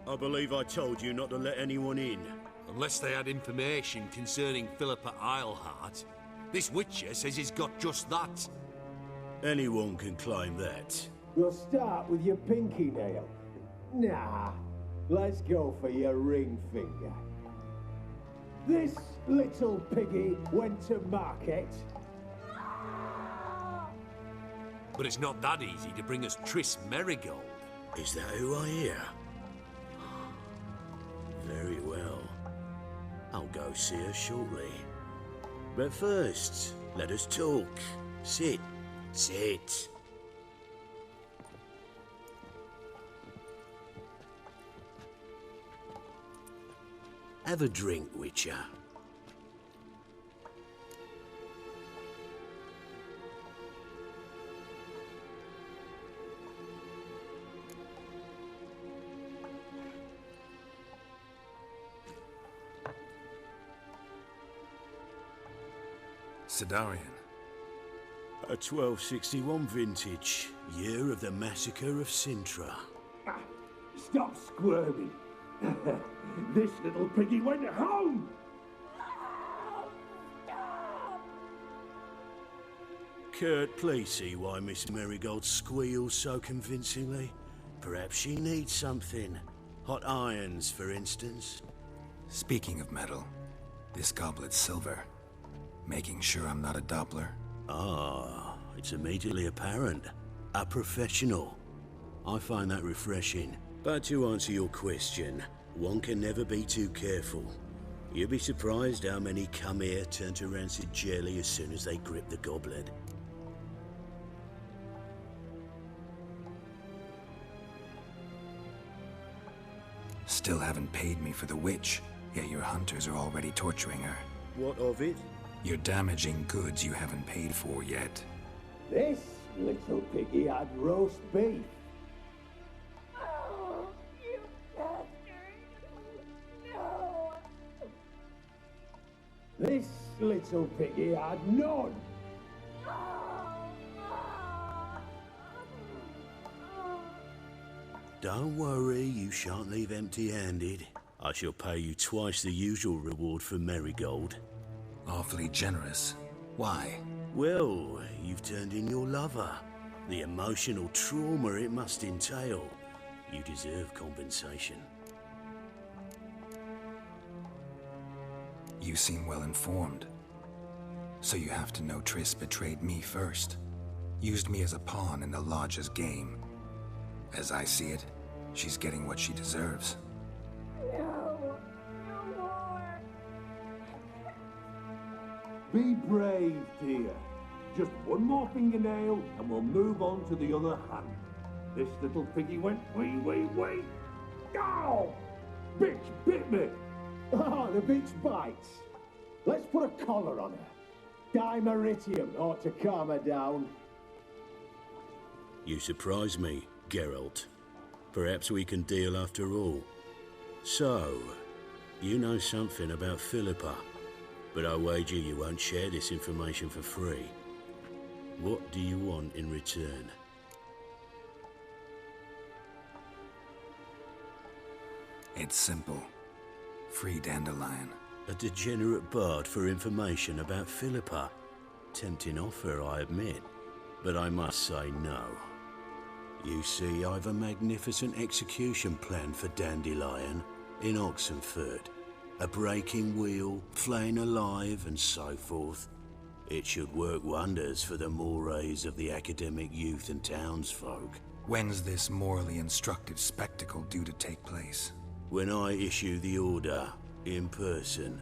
I believe I told you not to let anyone in. Unless they had information concerning Philippa Eilhart. This Witcher says he's got just that. Anyone can claim that. We'll start with your pinky nail. Nah, let's go for your ring finger. This little piggy went to market. But it's not that easy to bring us Triss Merigold. Is that who I hear? Very well. I'll go see her shortly. But first, let us talk. Sit. Sit. Have a drink, Witcher. Sidarian. A 1261 vintage, year of the massacre of Sintra. Stop squirming. This little piggy went home! Kurt, please see why Miss Merigold squeals so convincingly. Perhaps she needs something. Hot irons, for instance. Speaking of metal, this goblet's silver. Making sure I'm not a Doppler. Ah, it's immediately apparent. A professional. I find that refreshing. But to answer your question, one can never be too careful. You'll be surprised how many come here turn to rancid jelly as soon as they grip the goblet. Still haven't paid me for the witch, yet your hunters are already torturing her. What of it? You're damaging goods you haven't paid for yet. This little piggy had roast beef. Oh, you bastard! No! This little piggy had none. Don't worry, you shan't leave empty-handed. I shall pay you twice the usual reward for Merigold. Awfully generous. Why? Well, you've turned in your lover. The emotional trauma it must entail. You deserve compensation. You seem well informed. So you have to know Triss betrayed me first. Used me as a pawn in the Lodge's game. As I see it, she's getting what she deserves. No! No more! Be brave, dear. Just one more fingernail and we'll move on to the other hand. This little piggy went wee. Ow! Bitch bit me! Oh, the bitch bites. Let's put a collar on her. Dimeritium ought to calm her down. You surprise me, Geralt. Perhaps we can deal after all. So, you know something about Philippa, but I wager you won't share this information for free. What do you want in return? It's simple. Free Dandelion. A degenerate bard for information about Philippa. Tempting offer, I admit, but I must say no. You see, I've a magnificent execution plan for Dandelion in Oxenford. A breaking wheel, flaying alive, and so forth. It should work wonders for the mores of the academic youth and townsfolk. When's this morally instructive spectacle due to take place? When I issue the order, in person,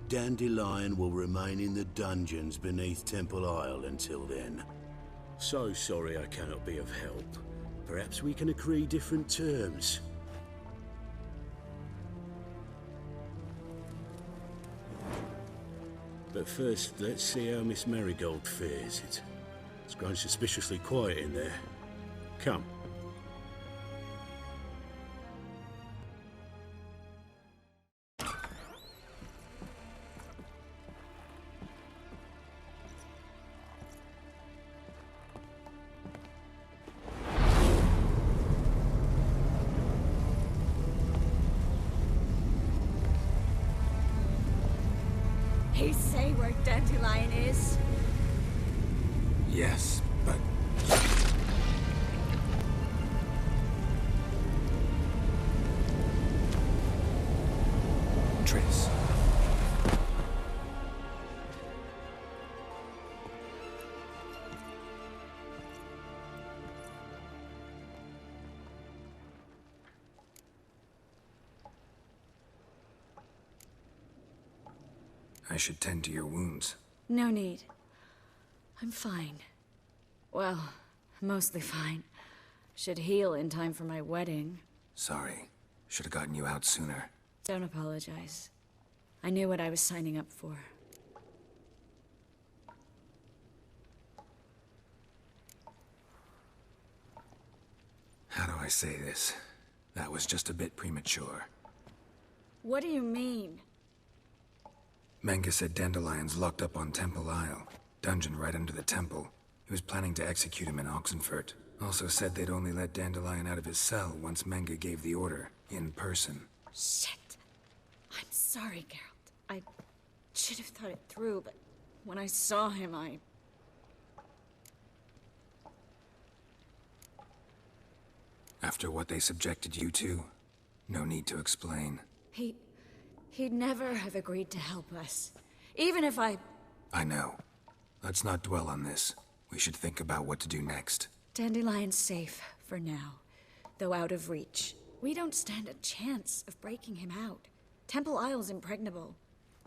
Dandelion will remain in the dungeons beneath Temple Isle until then. So sorry I cannot be of help. Perhaps we can agree different terms. But first, let's see how Miss Merigold fares. It's grown suspiciously quiet in there. Come. he say where Dandelion is? Yes, but... Triss. I should tend to your wounds. No need. I'm fine. Well, mostly fine. Should heal in time for my wedding. Sorry. Should have gotten you out sooner. Don't apologize. I knew what I was signing up for. How do I say this? That was just a bit premature. What do you mean? Menga said Dandelion's locked up on Temple Isle. Dungeon right under the temple. He was planning to execute him in Oxenfurt. Also said they'd only let Dandelion out of his cell once Menga gave the order, in person. Shit. I'm sorry, Geralt. I should have thought it through, but when I saw him, After what they subjected you to, no need to explain. He'd never have agreed to help us. Even if I know. Let's not dwell on this. We should think about what to do next. Dandelion's safe, for now. Though out of reach. We don't stand a chance of breaking him out. Temple Isle's impregnable.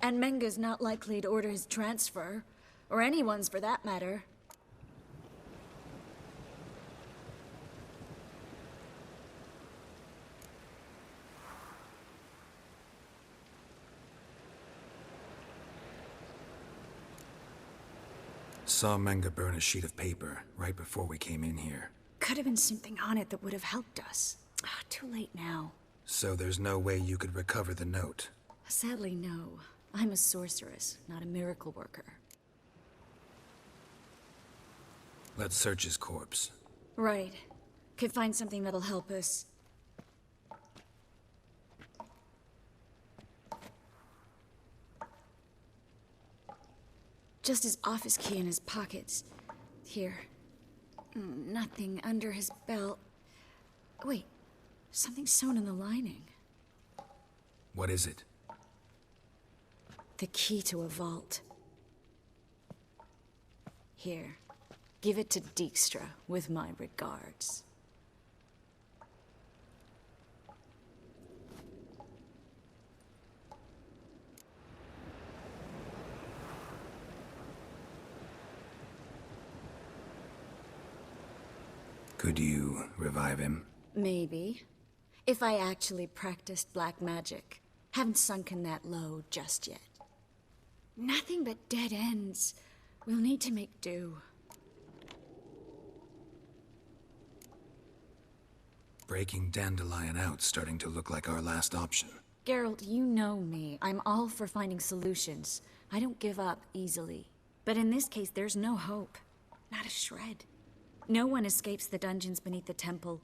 And Menga's not likely to order his transfer. Or anyone's for that matter. Saw Menga burn a sheet of paper right before we came in here. Could have been something on it that would have helped us. Too late now. So there's no way you could recover the note? Sadly, no. I'm a sorceress, not a miracle worker. Let's search his corpse. Right. Could find something that'll help us. Just his office key in his pockets. Here. Nothing under his belt. Wait. Something sewn in the lining. What is it? The key to a vault. Here. Give it to Dijkstra, with my regards. Could you revive him? Maybe. If I actually practiced black magic. Haven't sunken that low just yet. Nothing but dead ends. We'll need to make do. Breaking Dandelion out's starting to look like our last option. Geralt, you know me. I'm all for finding solutions. I don't give up easily. But in this case, there's no hope. Not a shred. No one escapes the dungeons beneath the temple.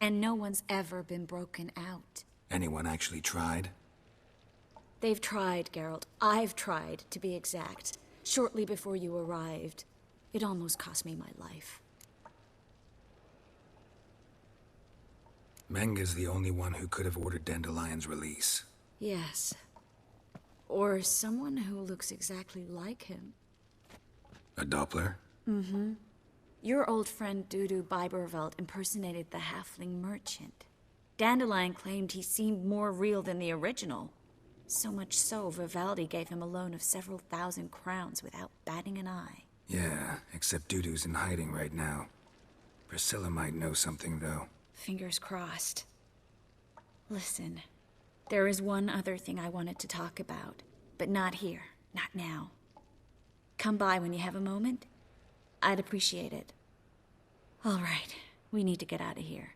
And no one's ever been broken out. Anyone actually tried? They've tried, Geralt. I've tried, to be exact. Shortly before you arrived. It almost cost me my life. Menga's the only one who could have ordered Dandelion's release. Yes. Or someone who looks exactly like him. A Doppler? Mm-hmm. Your old friend Dudu Biberveld impersonated the halfling merchant. Dandelion claimed he seemed more real than the original. So much so, Vivaldi gave him a loan of several thousand crowns without batting an eye. Yeah, except Dudu's in hiding right now. Priscilla might know something, though. Fingers crossed. Listen, there is one other thing I wanted to talk about, but not here, not now. Come by when you have a moment. I'd appreciate it. All right, we need to get out of here.